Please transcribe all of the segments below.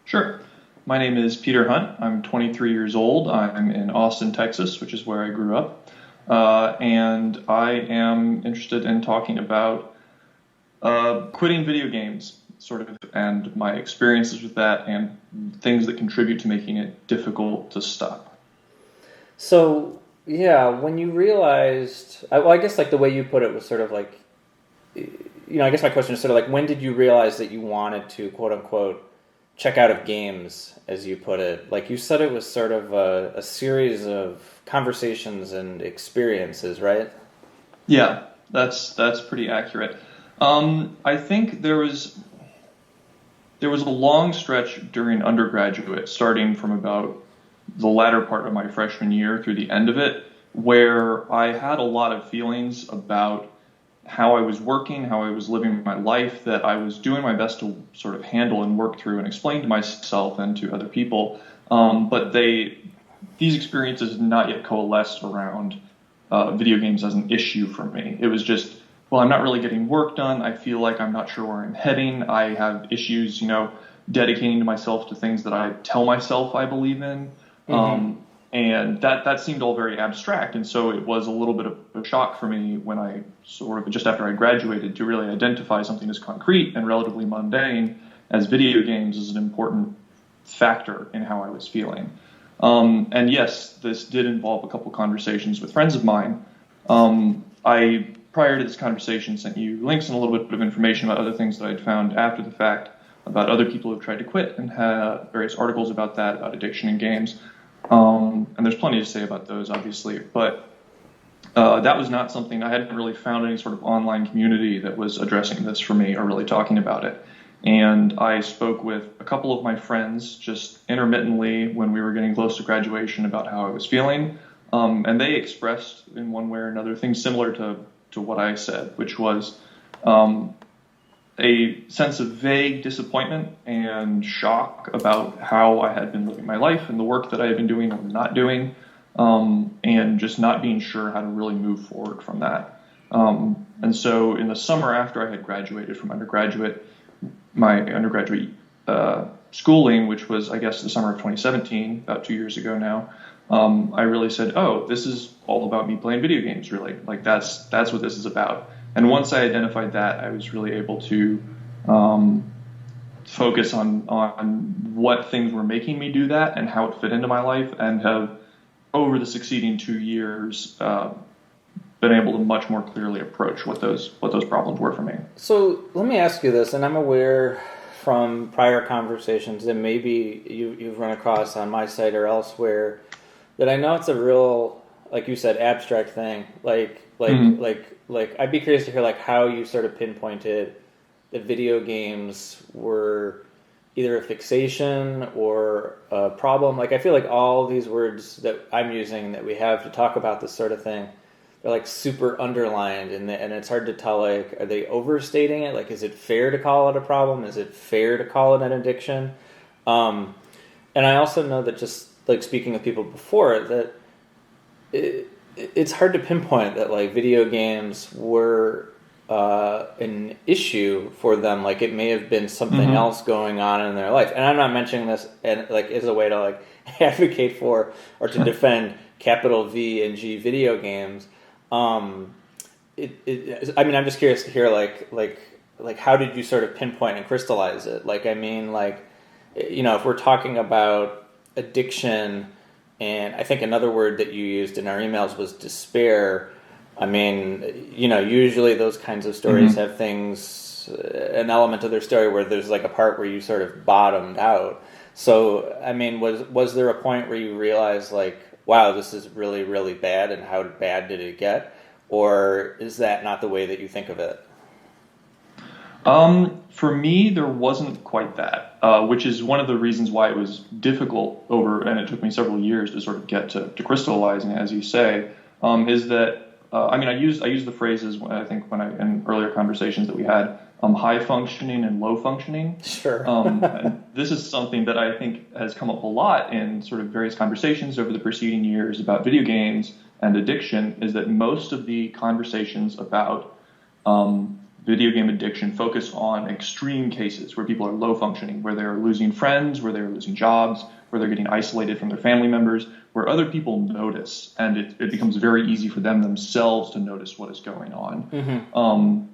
Sure. My name is Peter Hunt. I'm 23 years old. I'm in Austin, Texas, which is where I grew up. And I am interested in talking about quitting video games, sort of, and my experiences with that and things that contribute to making it difficult to stop. So, yeah, when you realized, well, I guess like the way you put it was sort of like, I guess my question is sort of like, when did you realize that you wanted to, quote unquote, check out of games, as you put it? Like you said, it was sort of a series of conversations and experiences, right? Yeah, that's pretty accurate. I think there was a long stretch during undergraduate, starting from about the latter part of my freshman year through the end of it, where I had a lot of feelings about how I was working, how I was living my life, that I was doing my best to sort of handle and work through and explain to myself and to other people. But these experiences had not yet coalesced around video games as an issue for me. It was just, well, I'm not really getting work done. I feel like I'm not sure where I'm heading. I have issues, dedicating to myself to things that I tell myself I believe in. And that seemed all very abstract. And so it was a little bit of a shock for me when I sort of, just after I graduated, to really identify something as concrete and relatively mundane as video games as an important factor in how I was feeling. And yes, this did involve a couple conversations with friends of mine. I, prior to this conversation, sent you links and a little bit of information about other things that I'd found after the fact about other people who've tried to quit, and had various articles about that, about addiction in games. And there's plenty to say about those, obviously, but that was not something, I hadn't really found any sort of online community that was addressing this for me or really talking about it. And I spoke with a couple of my friends just intermittently when we were getting close to graduation about how I was feeling. And they expressed in one way or another things similar to what I said, which was a sense of vague disappointment and shock about how I had been living my life and the work that I had been doing or not doing, and just not being sure how to really move forward from that. And so in the summer after I had graduated from my undergraduate schooling, which was, I guess, the summer of 2017, about 2 years ago now, I really said, oh, this is all about me playing video games, really. Like, that's what this is about. And once I identified that, I was really able to focus on what things were making me do that and how it fit into my life, and have, over the succeeding 2 years, been able to much more clearly approach what those problems were for me. So let me ask you this, and I'm aware from prior conversations that maybe you've run across on my site or elsewhere, that I know it's a real, like you said, abstract thing. Like I'd be curious to hear like how you sort of pinpointed that video games were either a fixation or a problem. Like I feel like all these words that I'm using that we have to talk about this sort of thing, they're like super underlined, and it's hard to tell, like, are they overstating it? Like, is it fair to call it a problem? Is it fair to call it an addiction? And I also know that, just like speaking with people before, that it's hard to pinpoint that like video games were an issue for them. Like it may have been something else going on in their life. And I'm not mentioning this and like as a way to like advocate for or to defend capital V and G video games. I mean, I'm just curious to hear like how did you sort of pinpoint and crystallize it? Like, I mean, like, if we're talking about addiction, and I think another word that you used in our emails was despair. I mean, usually those kinds of stories have things, an element of their story where there's like a part where you sort of bottomed out. So, I mean, was there a point where you realized like, wow, this is really, really bad, and how bad did it get? Or is that not the way that you think of it? For me, there wasn't quite that, which is one of the reasons why it was difficult and it took me several years to sort of get to crystallizing, as you say, is that, I use the phrases, I think, in earlier conversations that we had, high functioning and low functioning. Sure. And this is something that I think has come up a lot in sort of various conversations over the preceding years about video games and addiction, is that most of the conversations about video game addiction focus on extreme cases where people are low functioning, where they're losing friends, where they're losing jobs, where they're getting isolated from their family members, where other people notice, and it becomes very easy for them themselves to notice what is going on.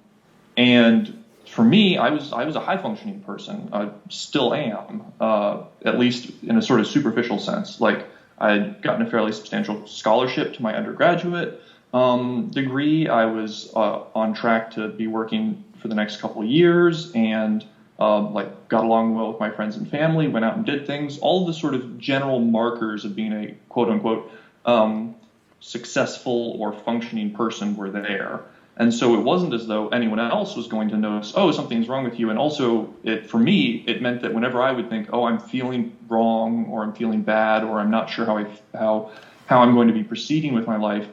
And for me, I was a high functioning person. I still am, at least in a sort of superficial sense. Like, I had gotten a fairly substantial scholarship to my undergraduate degree. I was on track to be working for the next couple of years, and got along well with my friends and family, went out and did things. All of the sort of general markers of being a quote unquote successful or functioning person were there. And so it wasn't as though anyone else was going to notice, oh, something's wrong with you. And also, for me, it meant that whenever I would think, oh, I'm feeling wrong, or I'm feeling bad, or I'm not sure how I'm going to be proceeding with my life,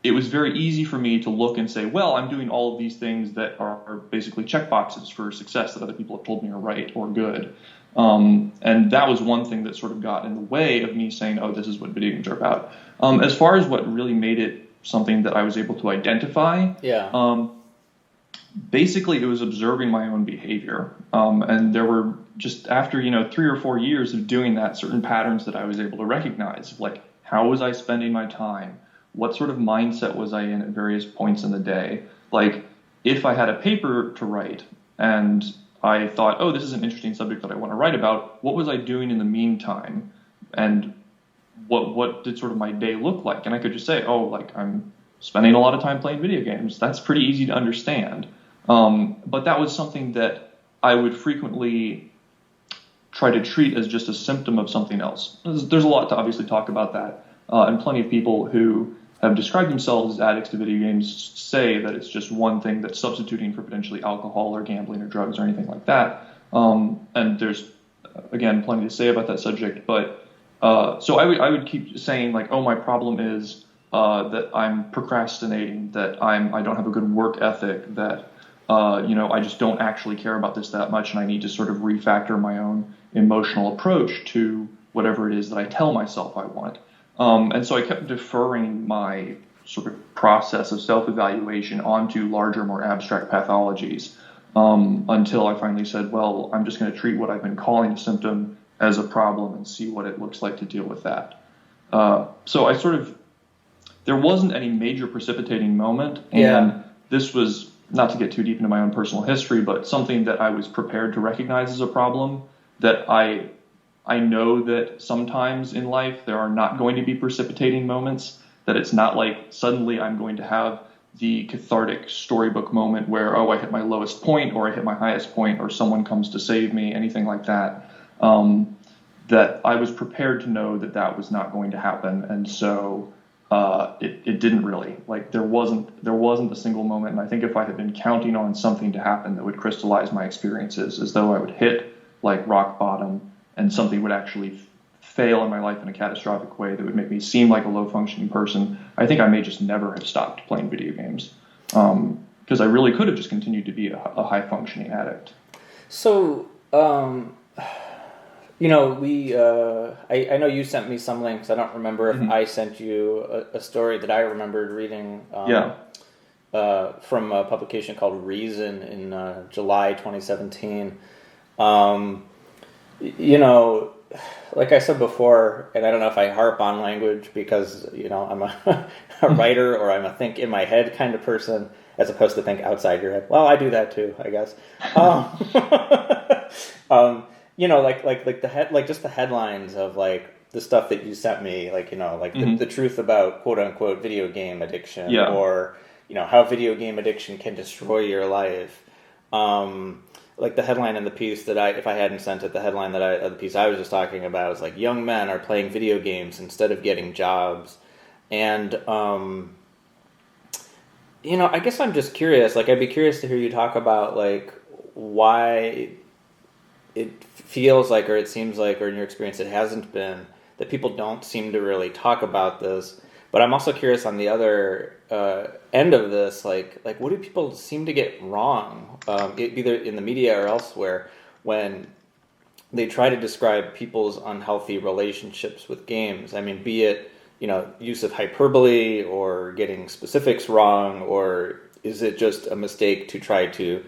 it was very easy for me to look and say, well, I'm doing all of these things that are basically checkboxes for success that other people have told me are right or good. And that was one thing that sort of got in the way of me saying, oh, this is what video games are about. As far as what really made it something that I was able to identify, basically it was observing my own behavior. And there were just after, 3 or 4 years of doing that, certain patterns that I was able to recognize, like how was I spending my time? What sort of mindset was I in at various points in the day? Like, if I had a paper to write and I thought, oh, this is an interesting subject that I want to write about, what was I doing in the meantime? And what did sort of my day look like? And I could just say, oh, like, I'm spending a lot of time playing video games. That's pretty easy to understand. But that was something that I would frequently try to treat as just a symptom of something else. There's a lot to obviously talk about that. And plenty of people who have described themselves as addicts to video games say that it's just one thing that's substituting for potentially alcohol or gambling or drugs or anything like that. And there's, again, plenty to say about that subject. But so I would keep saying, like, oh, my problem is that I'm procrastinating, that I don't have a good work ethic, that I just don't actually care about this that much, and I need to sort of refactor my own emotional approach to whatever it is that I tell myself I want. And so I kept deferring my sort of process of self-evaluation onto larger, more abstract pathologies until I finally said, well, I'm just going to treat what I've been calling a symptom as a problem and see what it looks like to deal with that. So there wasn't any major precipitating moment, and this was, not to get too deep into my own personal history, but something that I was prepared to recognize as a problem, that I know that sometimes in life there are not going to be precipitating moments, that it's not like suddenly I'm going to have the cathartic storybook moment where, oh, I hit my lowest point or I hit my highest point or someone comes to save me, anything like that. That I was prepared to know that that was not going to happen. And so it didn't really. Like, there wasn't a single moment. And I think if I had been counting on something to happen that would crystallize my experiences, as though I would hit like rock bottom and something would actually fail in my life in a catastrophic way that would make me seem like a low-functioning person, I think I may just never have stopped playing video games. Because I really could have just continued to be a high-functioning addict. So, I know you sent me some links. I don't remember if I sent you a story that I remembered reading from a publication called Reason in July 2017. Like I said before, and I don't know if I harp on language because, I'm a writer or I'm a think in my head kind of person as opposed to think outside your head. Well, I do that too, I guess. Just the headlines of like the stuff that you sent me, like, the truth about quote unquote video game addiction or, how video game addiction can destroy your life. Like the headline in the piece that if I hadn't sent it, the headline of the piece I was just talking about is like, young men are playing video games instead of getting jobs. And, I guess I'm just curious, like, I'd be curious to hear you talk about like why it feels like, or it seems like, or in your experience, it hasn't been that people don't seem to really talk about this. But I'm also curious on the other end of this, like what do people seem to get wrong, either in the media or elsewhere, when they try to describe people's unhealthy relationships with games? I mean, be it use of hyperbole or getting specifics wrong or is it just a mistake to try to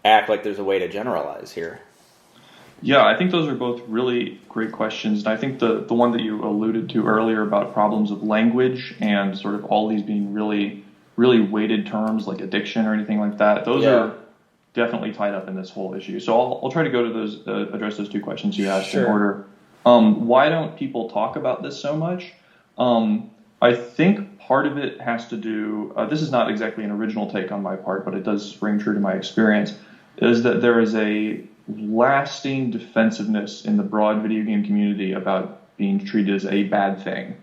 act like there's a way to generalize here? Yeah, I think those are both really great questions. And I think the one that you alluded to earlier about problems of language and sort of all these being really, really weighted terms like addiction or anything like that, those are definitely tied up in this whole issue. So I'll try to go to those, address those two questions you asked in order. Why don't people talk about this so much? I think part of it has to do, this is not exactly an original take on my part, but it does ring true to my experience, is that there is a lasting defensiveness in the broad video game community about being treated as a bad thing.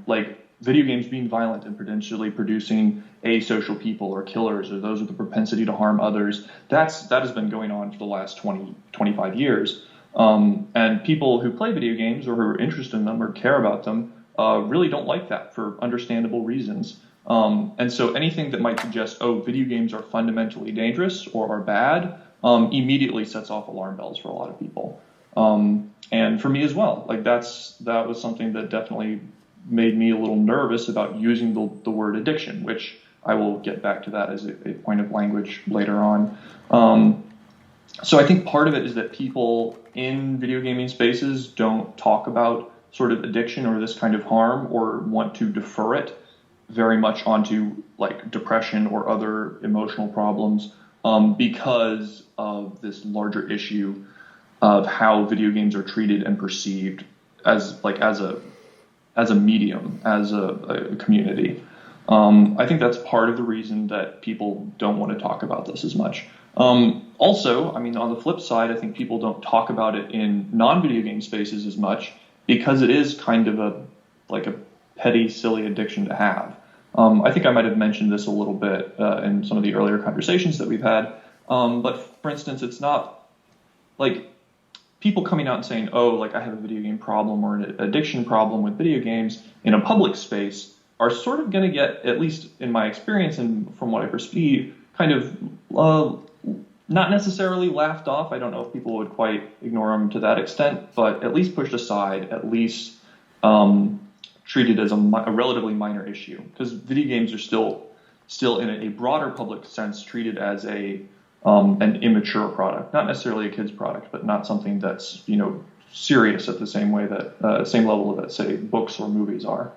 Like video games being violent and potentially producing asocial people or killers or those with the propensity to harm others. That has been going on for the last 20, 25 years. And people who play video games or who are interested in them or care about them really don't like that for understandable reasons. And so anything that might suggest, video games are fundamentally dangerous or are bad, immediately sets off alarm bells for a lot of people. And for me as well. Like that was something that definitely made me a little nervous about using the word addiction, which I will get back to that as a point of language later on. So I think part of it is that people in video gaming spaces don't talk about sort of addiction or this kind of harm or want to defer it very much onto like depression or other emotional problems because of this larger issue of how video games are treated and perceived as a medium, as a community. I think that's part of the reason that people don't want to talk about this as much. Also, I mean, on the flip side, I think people don't talk about it in non-video game spaces as much because it is kind of a petty, silly addiction to have. I think I might have mentioned this a little bit in some of the earlier conversations that we've had. But for instance, it's not like people coming out and saying, I have a video game problem or an addiction problem with video games in a public space are sort of going to get, at least in my experience and from what I perceive, kind of not necessarily laughed off. I don't know if people would quite ignore them to that extent, but at least pushed aside, at least treated as a relatively minor issue, because video games are still in a broader public sense treated as an immature product, not necessarily a kid's product, but not something that's serious at the same way that same level that say books or movies are.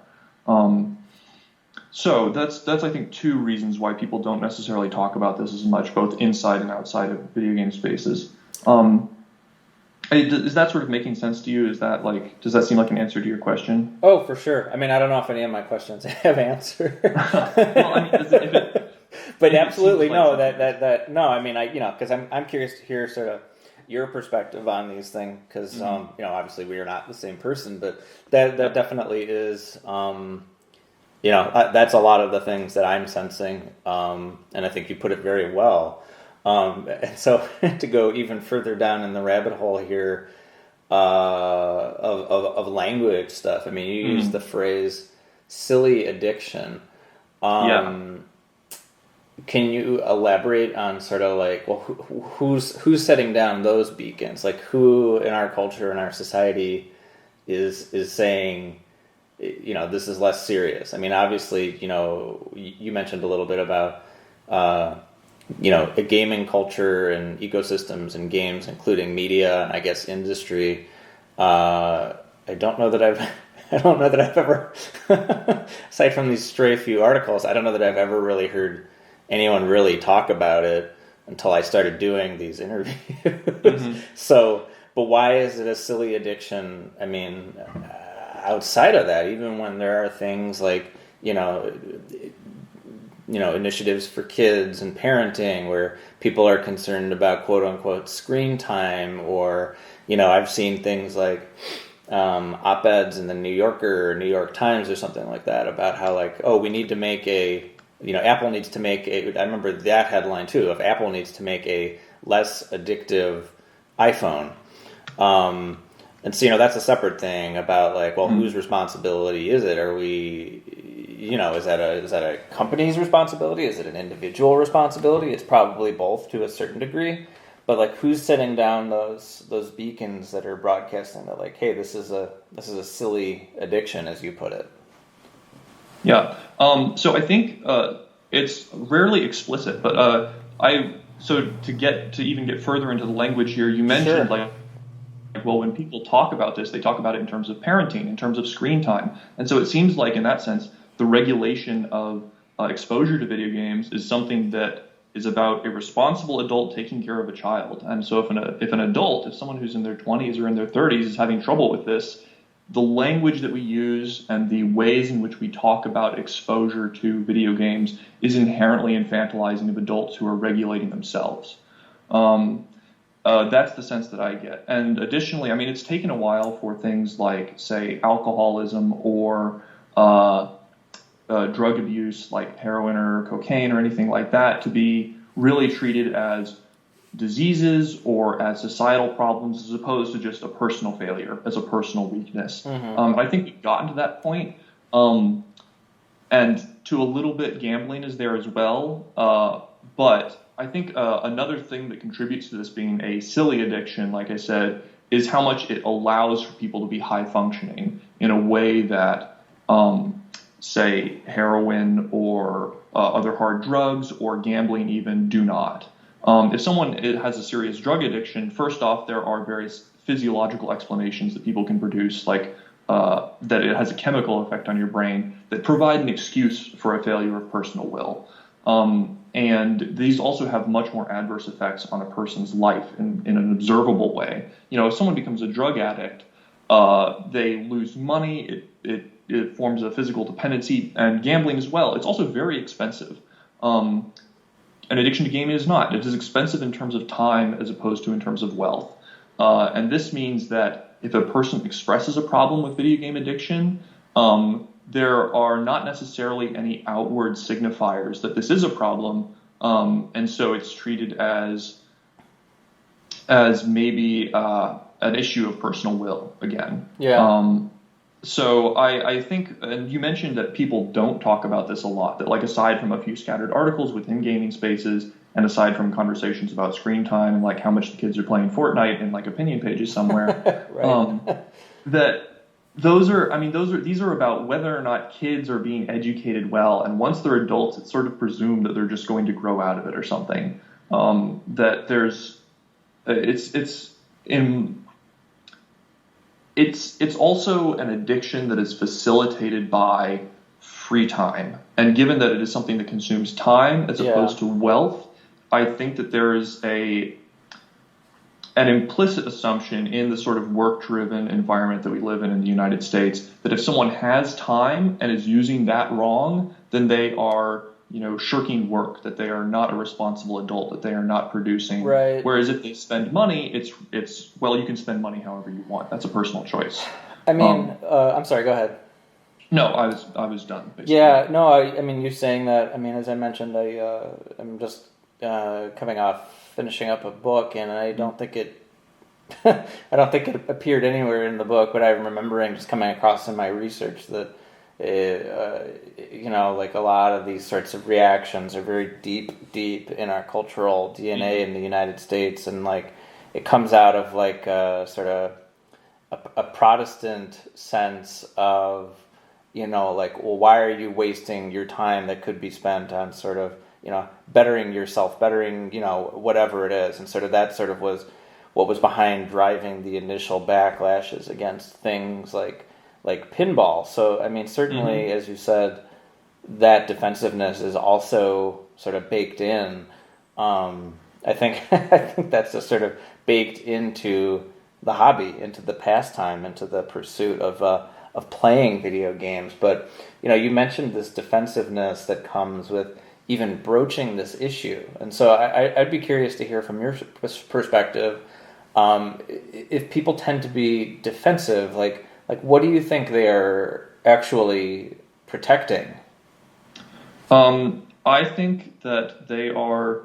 So that's I think two reasons why people don't necessarily talk about this as much, both inside and outside of video game spaces. Is that sort of making sense to you? Does that seem like an answer to your question? Oh, for sure. I mean, I don't know if any of my questions have answered. Well, I mean, but absolutely no. No. I mean, because I'm curious to hear sort of your perspective on these things, because obviously we are not the same person, but that definitely is. That's a lot of the things that I'm sensing, and I think you put it very well. And so to go even further down in the rabbit hole here of language stuff, I mean, you use the phrase "silly addiction." Can you elaborate on sort of like, well, who's setting down those beacons? Like, who in our culture, in our society, is saying, this is less serious? I mean, obviously, you mentioned a little bit about, a gaming culture and ecosystems and games, including media and I guess industry. I don't know that I've ever, aside from these stray few articles, I don't know that I've ever really heard anyone really talk about it until I started doing these interviews. So, but why is it a silly addiction? I mean, outside of that, even when there are things like, initiatives for kids and parenting where people are concerned about quote unquote screen time, or, I've seen things like op-eds in the New Yorker or New York Times or something like that about how we need to make Apple needs to make I remember that headline too, if Apple needs to make a less addictive iPhone. And so, that's a separate thing about whose responsibility is it? Are we, is that a company's responsibility? Is it an individual responsibility? It's probably both to a certain degree. But who's setting down those beacons that are broadcasting that hey, this is a silly addiction, as you put it? Yeah. So I think It's rarely explicit, but to even get further into the language here, you mentioned Sure. well, when people talk about this, they talk about it in terms of parenting, in terms of screen time, and so it seems like in that sense, the regulation of exposure to video games is something that is about a responsible adult taking care of a child. And so if someone who's in their 20s or in their 30s is having trouble with this, the language that we use and the ways in which we talk about exposure to video games is inherently infantilizing of adults who are regulating themselves. That's the sense that I get. And additionally, I mean, it's taken a while for things like, say, alcoholism or drug abuse like heroin or cocaine or anything like that to be really treated as diseases or as societal problems as opposed to just a personal failure, as a personal weakness. I think we've gotten to that point. And to a little bit, gambling is there as well. But I think another thing that contributes to this being a silly addiction, like I said, is how much it allows for people to be high functioning in a way that, say, heroin or other hard drugs or gambling even do not. If someone has a serious drug addiction, first off, there are various physiological explanations that people can produce, like that it has a chemical effect on your brain that provide an excuse for a failure of personal will. And these also have much more adverse effects on a person's life in an observable way. You know, if someone becomes a drug addict, they lose money, it forms a physical dependency, and gambling as well. It's also very expensive. An addiction to gaming is not. It is expensive in terms of time as opposed to in terms of wealth. And this means that if a person expresses a problem with video game addiction, there are not necessarily any outward signifiers that this is a problem, and so it's treated as maybe an issue of personal will again. Yeah. So I think, and you mentioned that people don't talk about this a lot, that like aside from a few scattered articles within gaming spaces, and aside from conversations about screen time and like how much the kids are playing Fortnite in like opinion pages somewhere, Right. that these are about whether or not kids are being educated well, and once they're adults, it's sort of presumed that they're just going to grow out of it or something. That there's, it's also an addiction that is facilitated by free time, and given that it is something that consumes time as opposed to wealth, I think that there is an implicit assumption in the sort of work-driven environment that we live in the United States that if someone has time and is using that wrong, then they are, shirking work, that they are not a responsible adult, that they are not producing. Right. Whereas if they spend money, it's well, you can spend money however you want. That's a personal choice. I mean, I'm sorry, go ahead. No, I was done. Basically. Yeah, no, I mean, you saying that, I mean, as I mentioned, I'm just finishing up a book, and I don't think it appeared anywhere in the book, but I'm remembering just coming across in my research that, like a lot of these sorts of reactions are very deep in our cultural DNA in the United States, and like it comes out of like sort of a Protestant sense of, like, well, why are you wasting your time that could be spent on sort of, bettering yourself, whatever it is. And sort of that sort of was what was behind driving the initial backlashes against things like pinball. So, I mean, certainly, as you said, that defensiveness is also sort of baked in. I think that's just sort of baked into the hobby, into the pastime, into the pursuit of playing video games. But, you mentioned this defensiveness that comes with even broaching this issue. And so I'd be curious to hear from your perspective, if people tend to be defensive, like what do you think they are actually protecting? I think that they are,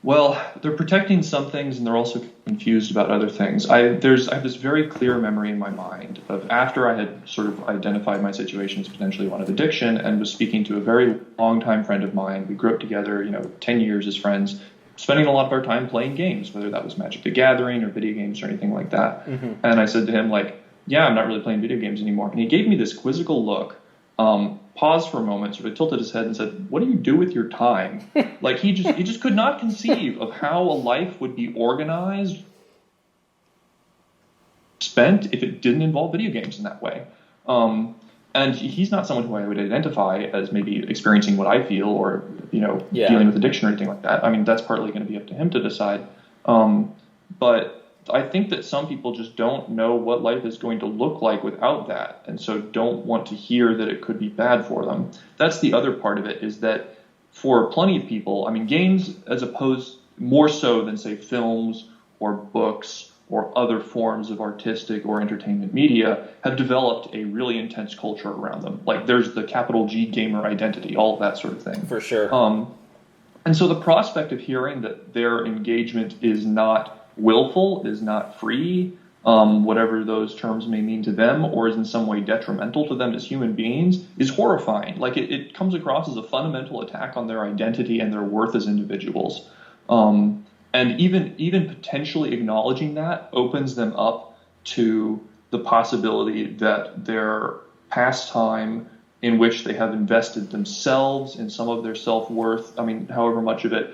they're protecting some things, and they're also confused about other things. I have this very clear memory in my mind of after I had sort of identified my situation as potentially one of addiction and was speaking to a very long-time friend of mine. We grew up together, 10 years as friends, spending a lot of our time playing games, whether that was Magic the Gathering or video games or anything like that. And I said to him, like, yeah, I'm not really playing video games anymore. And he gave me this quizzical look. paused for a moment, sort of tilted his head and said, "What do you do with your time?" Like he just could not conceive of how a life would be organized, spent if it didn't involve video games in that way. And he's not someone who I would identify as maybe experiencing what I feel or, dealing with addiction or anything like that. I mean, that's partly going to be up to him to decide. But I think that some people just don't know what life is going to look like without that, and so don't want to hear that it could be bad for them. That's the other part of it, is that for plenty of people, I mean, games, as opposed more so than, say, films or books or other forms of artistic or entertainment media, have developed a really intense culture around them. Like there's the capital G gamer identity, all of that sort of thing. For sure. And so the prospect of hearing that their engagement is not willful, is not free, whatever those terms may mean to them, or is in some way detrimental to them as human beings, is horrifying. Like it comes across as a fundamental attack on their identity and their worth as individuals. And even potentially acknowledging that opens them up to the possibility that their pastime in which they have invested themselves in some of their self-worth, I mean, however much of it,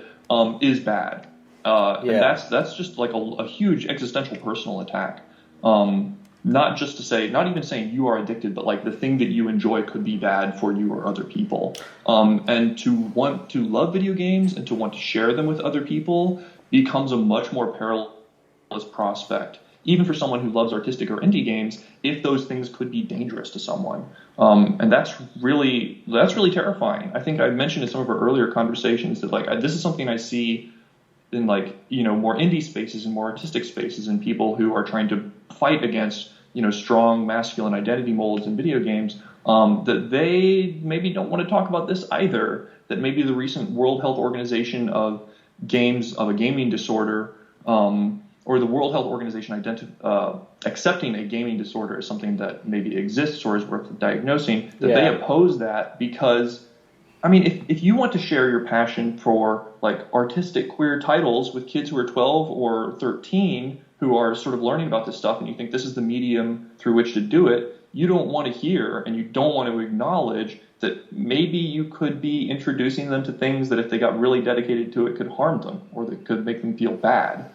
is bad. And that's just like a huge existential personal attack. Not even saying you are addicted, but like the thing that you enjoy could be bad for you or other people. And to want to love video games and to want to share them with other people becomes a much more perilous prospect, even for someone who loves artistic or indie games, if those things could be dangerous to someone. And that's really terrifying. I think I mentioned in some of our earlier conversations that this is something I see in more indie spaces and more artistic spaces, and people who are trying to fight against strong masculine identity molds in video games, that they maybe don't want to talk about this either. That maybe the recent World Health Organization of a gaming disorder, or the World Health Organization accepting a gaming disorder as something that maybe exists or is worth diagnosing, that they oppose that because, I mean, if you want to share your passion for artistic queer titles with kids who are 12 or 13 who are sort of learning about this stuff, and you think this is the medium through which to do it, you don't want to hear and you don't want to acknowledge that maybe you could be introducing them to things that if they got really dedicated to it could harm them or that could make them feel bad.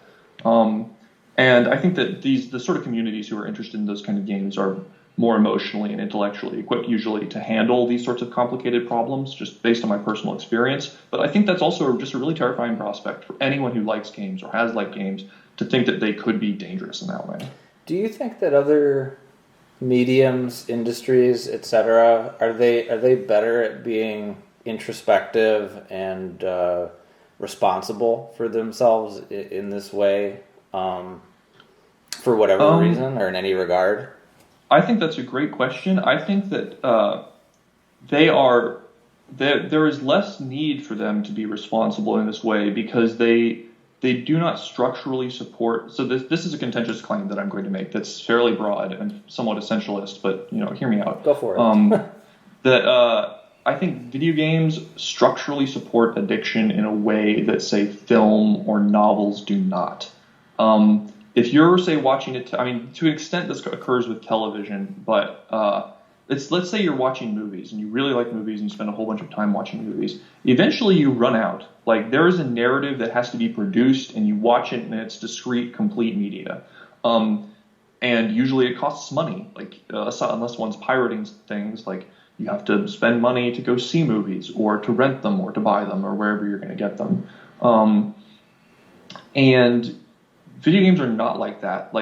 And I think that the sort of communities who are interested in those kind of games are more emotionally and intellectually equipped usually to handle these sorts of complicated problems, just based on my personal experience. But I think that's also just a really terrifying prospect for anyone who likes games or has liked games to think that they could be dangerous in that way. Do you think that other mediums, industries, etc., are they better at being introspective and responsible for themselves in this way, for whatever reason or in any regard? I think that's a great question. I think that there is less need for them to be responsible in this way because they do not structurally support. So this is a contentious claim that I'm going to make that's fairly broad and somewhat essentialist, but hear me out. Go for it. That I think video games structurally support addiction in a way that, say, film or novels do not. If you're, say, watching it, to an extent this occurs with television, but let's say you're watching movies and you really like movies and you spend a whole bunch of time watching movies. Eventually you run out. There is a narrative that has to be produced and you watch it in its discrete, complete media. And usually it costs money, unless one's pirating things, you have to spend money to go see movies or to rent them or to buy them or wherever you're going to get them. And video games are not like that.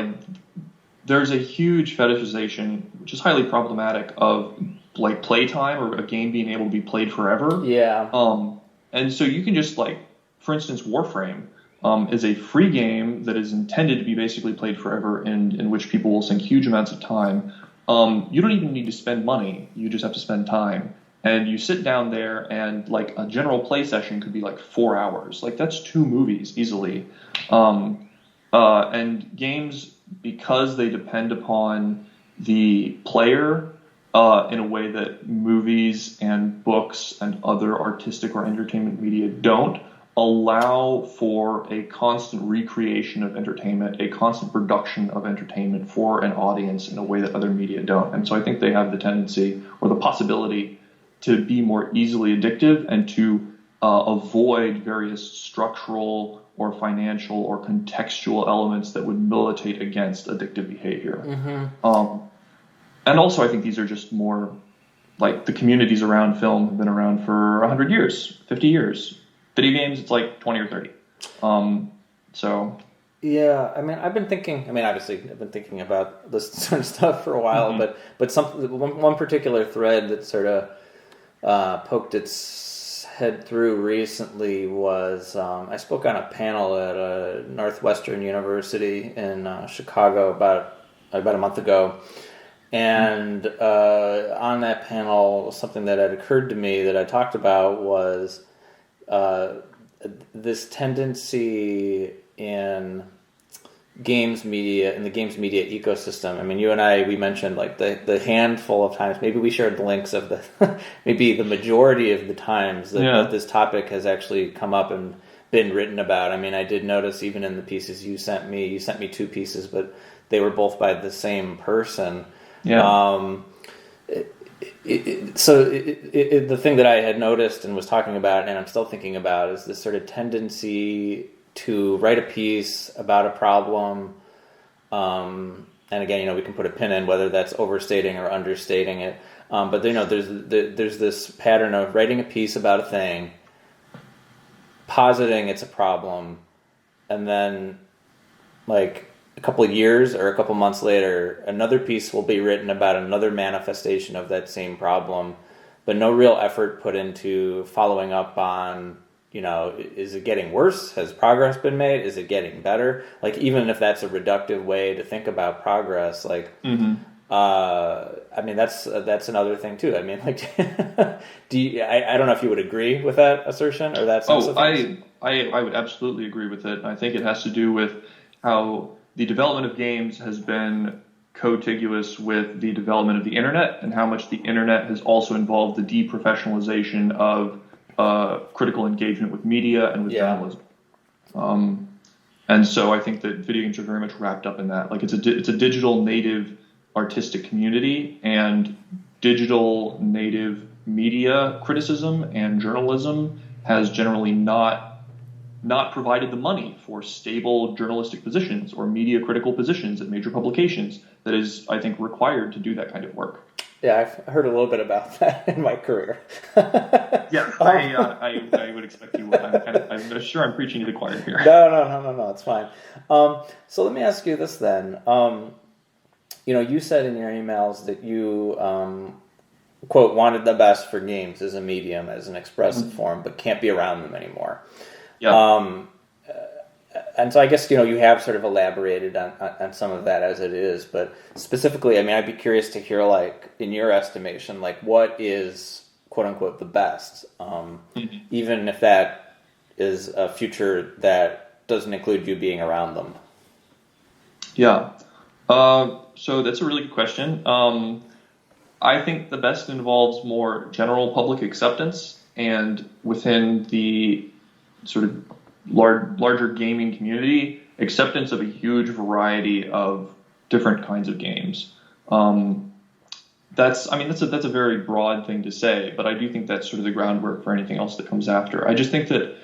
There's a huge fetishization, which is highly problematic, of playtime or a game being able to be played forever. Yeah. And so you can just for instance, Warframe is a free game that is intended to be basically played forever, and in which people will sink huge amounts of time. You don't even need to spend money; you just have to spend time. And you sit down there, and a general play session could be 4 hours. That's 2 movies easily. And games, because they depend upon the player in a way that movies and books and other artistic or entertainment media don't, allow for a constant recreation of entertainment, a constant production of entertainment for an audience in a way that other media don't. And so I think they have the tendency or the possibility to be more easily addictive and to avoid various structural or financial or contextual elements that would militate against addictive behavior. And also, I think these are just more like the communities around film have been around for 100 years, 50 years. Video games, it's like 20 or 30. So. Yeah, I mean, obviously, I've been thinking about this sort of stuff for a while, but one particular thread that sort of poked its head through recently was I spoke on a panel at a Northwestern University in Chicago about a month ago. And on that panel, something that had occurred to me that I talked about was this tendency in the games media ecosystem. I mean, you and I, we mentioned like the handful of times, maybe we shared the links of the, maybe the majority of the times that this topic has actually come up and been written about. I mean, I did notice even in the pieces you sent me 2 pieces, but they were both by the same person. Yeah. The thing that I had noticed and was talking about, and I'm still thinking about, is this sort of tendency to write a piece about a problem. And again, we can put a pin in whether that's overstating or understating it. But there's this pattern of writing a piece about a thing, positing it's a problem, and then like a couple of years or a couple months later, another piece will be written about another manifestation of that same problem, but no real effort put into following up on, is it getting worse? Has progress been made? Is it getting better? Like, even if that's a reductive way to think about progress, like, I mean, that's another thing too. I mean, like, I don't know if you would agree with that assertion or that sense of things. I would absolutely agree with it. I think it has to do with how the development of games has been contiguous with the development of the internet, and how much the internet has also involved the deprofessionalization of critical engagement with media and with journalism. And so I think that video games are very much wrapped up in that. Like, it's a digital native artistic community, and digital native media criticism and journalism has generally not provided the money for stable journalistic positions or media critical positions at major publications that is, I think, required to do that kind of work. Yeah, I've heard a little bit about that in my career. Yeah, I would expect you would. I'm sure I'm preaching to the choir here. No, it's fine. So let me ask you this then. You said in your emails that you, quote, wanted the best for games as a medium, as an expressive form, but can't be around them anymore. Yeah. And so I guess, you have sort of elaborated on some of that as it is, but specifically, I mean, I'd be curious to hear, like, in your estimation, like, what is, quote unquote, the best, even if that is a future that doesn't include you being around them. Yeah. So that's a really good question. I think the best involves more general public acceptance, and within the sort of larger gaming community, acceptance of a huge variety of different kinds of games. That's a very broad thing to say, but I do think that's sort of the groundwork for anything else that comes after. I just think that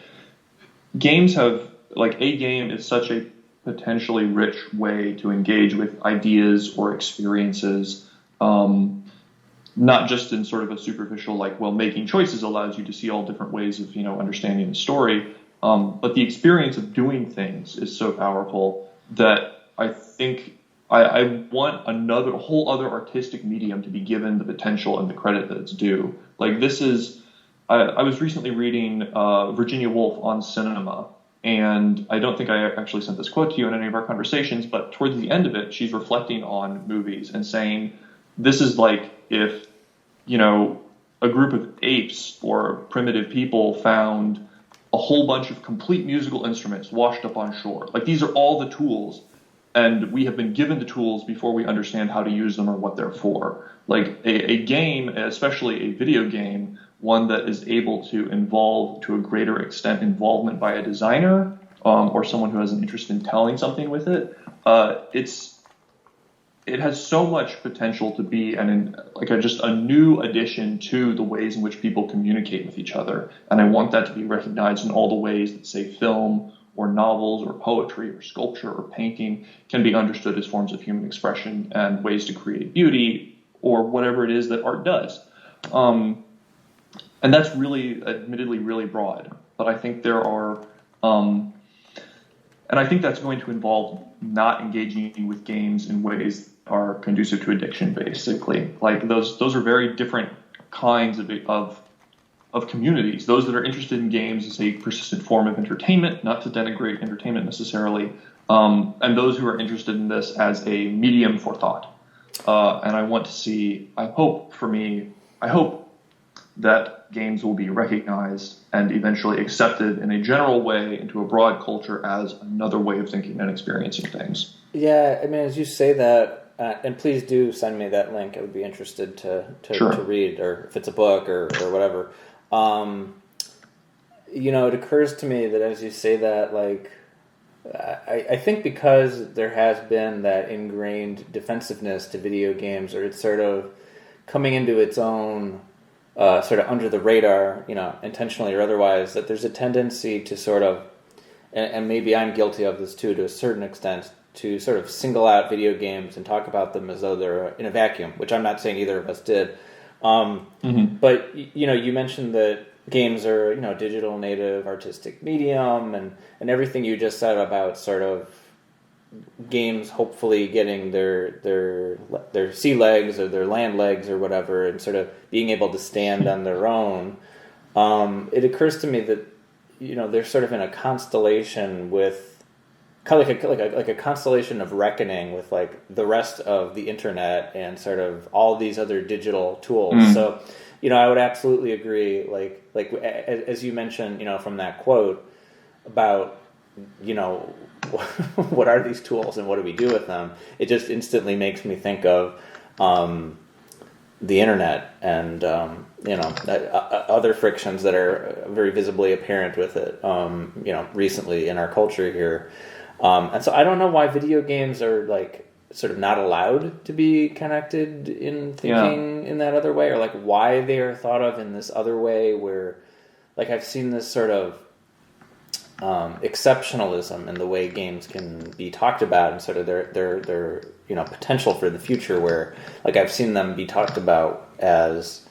games have, like, a game is such a potentially rich way to engage with ideas or experiences, not just in sort of a superficial, like, well, making choices allows you to see all different ways of, understanding the story. But the experience of doing things is so powerful that I think I want a whole other artistic medium to be given the potential and the credit that it's due. Like, this is, I was recently reading Virginia Woolf on cinema, and I don't think I actually sent this quote to you in any of our conversations, but towards the end of it, she's reflecting on movies and saying, this is like if, a group of apes or primitive people found a whole bunch of complete musical instruments washed up on shore. Like, these are all the tools, and we have been given the tools before we understand how to use them or what they're for. Like, a game, especially a video game, one that is able to involve, to a greater extent, involvement by a designer or someone who has an interest in telling something with it, it has so much potential to be just a new addition to the ways in which people communicate with each other. And I want that to be recognized in all the ways that, say, film or novels or poetry or sculpture or painting can be understood as forms of human expression and ways to create beauty or whatever it is that art does. And that's really, admittedly, really broad. But I think there are, and I think that's going to involve not engaging with games in ways that are conducive to addiction, basically. Like those are very different kinds of communities. Those that are interested in games as a persistent form of entertainment, not to denigrate entertainment necessarily, and those who are interested in this as a medium for thought. And I want to see, I hope that games will be recognized and eventually accepted in a general way into a broad culture as another way of thinking and experiencing things. Yeah, I mean, as you say that, and please do send me that link. I would be interested to read, or if it's a book or whatever. It occurs to me that as you say that, like, I think because there has been that ingrained defensiveness to video games, or it's sort of coming into its own, sort of under the radar, intentionally or otherwise, that there's a tendency to sort of, and maybe I'm guilty of this too to a certain extent, to sort of single out video games and talk about them as though they're in a vacuum, which I'm not saying either of us did. But, you mentioned that games are, digital native artistic medium and everything you just said about sort of games hopefully getting their sea legs or their land legs or whatever and sort of being able to stand on their own. It occurs to me that, they're sort of in a constellation with kind of like a constellation of reckoning with like the rest of the internet and sort of all these other digital tools. So, I would absolutely agree. Like as you mentioned, from that quote about, what are these tools and what do we do with them? It just instantly makes me think of the internet and other frictions that are very visibly apparent with it. Recently in our culture here. And so I don't know why video games are like sort of not allowed to be connected in thinking in that other way, or like why they are thought of in this other way where like I've seen this sort of exceptionalism in the way games can be talked about and sort of their potential for the future, where like I've seen them be talked about as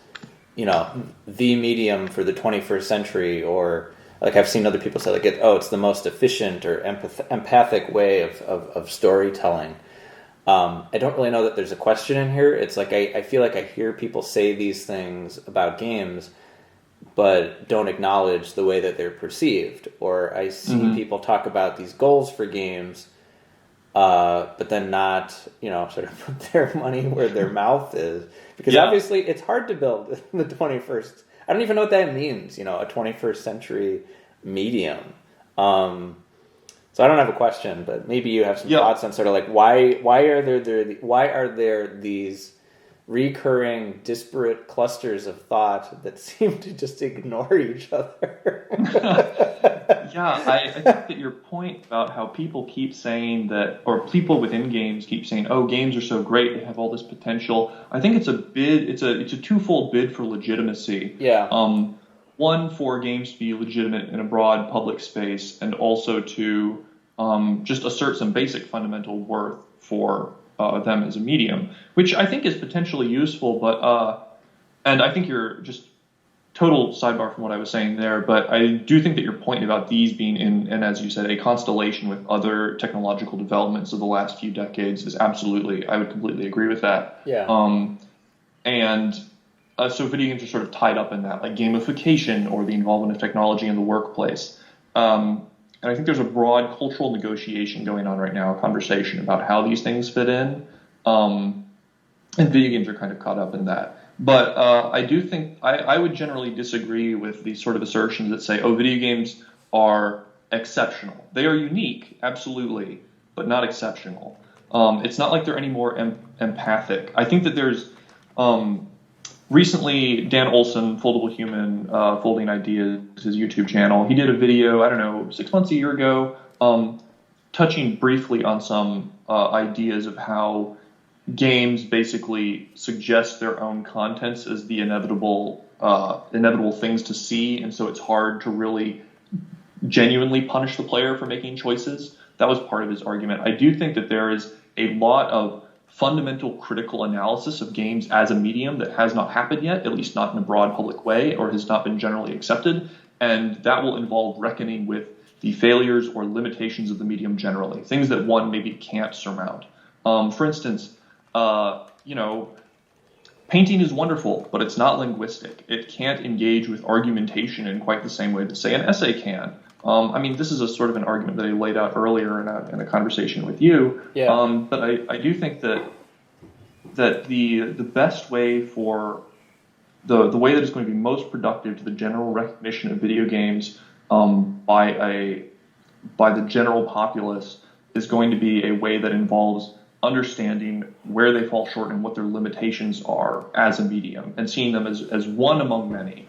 the medium for the 21st century, or like I've seen other people say like it's the most efficient or empathic way of storytelling. I don't really know that there's a question in here. It's like I feel like I hear people say these things about games but don't acknowledge the way that they're perceived. Or I see people talk about these goals for games, but then not, sort of put their money where their mouth is. Because obviously it's hard to build the 21st. I don't even know what that means, a 21st century medium. So I don't have a question, but maybe you have some thoughts on sort of like why are there these recurring disparate clusters of thought that seem to just ignore each other? I think that your point about how people keep saying that, or people within games keep saying, "Oh, games are so great; they have all this potential." I think it's a bid. It's a twofold bid for legitimacy. Yeah. One, for games to be legitimate in a broad public space, and also to just assert some basic fundamental worth for them as a medium, which I think is potentially useful. But and I think you're just total sidebar from what I was saying there, but I do think that your point about these being in, and as you said, a constellation with other technological developments of the last few decades is absolutely, I would completely agree with that. Yeah. So video games are sort of tied up in that, like gamification or the involvement of technology in the workplace. And I think there's a broad cultural negotiation going on right now, a conversation about how these things fit in. And video games are kind of caught up in that. But I do think I would generally disagree with these sort of assertions that say, oh, video games are exceptional. They are unique, absolutely, but not exceptional. It's not like they're any more empathic. I think that there's recently Dan Olson, Foldable Human, Folding Ideas, his YouTube channel, he did a video, I don't know, 6 months, a year ago, touching briefly on some ideas of how games basically suggest their own contents as the inevitable things to see, and so it's hard to really genuinely punish the player for making choices. That was part of his argument. I do think that there is a lot of fundamental critical analysis of games as a medium that has not happened yet, at least not in a broad public way, or has not been generally accepted, and that will involve reckoning with the failures or limitations of the medium generally, things that one maybe can't surmount. For instance, painting is wonderful, but it's not linguistic. It can't engage with argumentation in quite the same way that, say, an essay can. This is a sort of an argument that I laid out earlier in a conversation with you. Yeah. But I do think that the best way for the way that is going to be most productive to the general recognition of video games by the general populace is going to be a way that involves understanding where they fall short and what their limitations are as a medium, and seeing them as one among many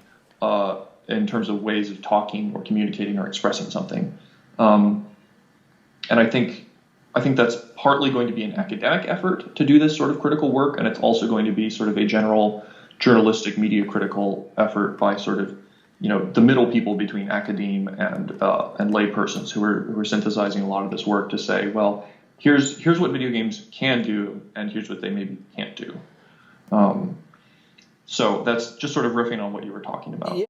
in terms of ways of talking or communicating or expressing something. And I think that's partly going to be an academic effort to do this sort of critical work, and it's also going to be sort of a general journalistic media critical effort by sort of the middle people between academe and laypersons who are synthesizing a lot of this work to say, well, here's what video games can do, and here's what they maybe can't do. So that's just sort of riffing on what you were talking about.